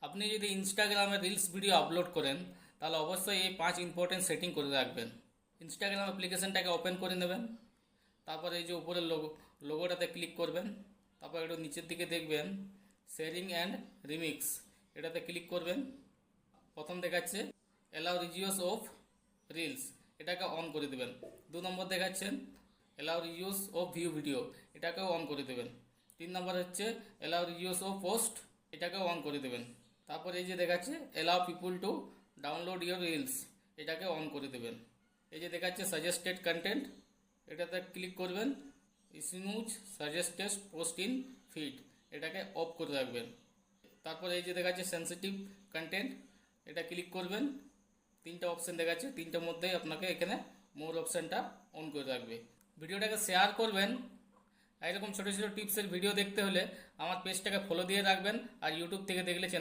আপনি যদি ইনস্টাগ্রামে রিলস ভিডিও আপলোড করেন তাহলে অবশ্যই এই 5 ইম্পর্টেন্ট সেটিং করে রাখবেন। ইনস্টাগ্রাম অ্যাপ্লিকেশনটাকে ওপেন করে নেবেন। তারপর এই যে উপরের লোগোটাতে ক্লিক করবেন। তারপর একটু নিচের দিকে দেখবেন শেয়ারিং অ্যান্ড রিমিক্স, এটাতে ক্লিক করবেন। প্রথম দেখাচ্ছে অ্যালাউ রিজিওস অফ রিলস, এটাকে অন করে দেবেন। 2 নম্বর দেখাচ্ছেন allow reuse of view video, এটাকেও অন করে দেবেন। 3 নম্বর হচ্ছে অ্যালাউ রিউজ অফ পোস্ট, এটাকেও অন করে দেবেন। তারপর এই যে দেখাচ্ছে allow people to download your reels, এটাকে অন করে দেবেন। এই যে দেখাচ্ছে সাজেস্টেড কন্টেন্ট, এটাতে ক্লিক করবেন। Smooth suggested post in feed, এটাকে অফ করে রাখবেন। তারপর এই যে দেখাচ্ছে সেন্সিটিভ কন্টেন্ট, এটা ক্লিক করবেন। 3টা অপশান দেখাচ্ছে, 3টার মধ্যেই আপনাকে এখানে মোর অপশানটা অন করে রাখবে। ভিডিওটাকে শেয়ার করবেন। এরকম ছোটো ছোটো টিপসের ভিডিও দেখতে হলে আমার পেজটাকে ফলো দিয়ে রাখবেন, আর ইউটিউব থেকে দেখলে চ্যানেল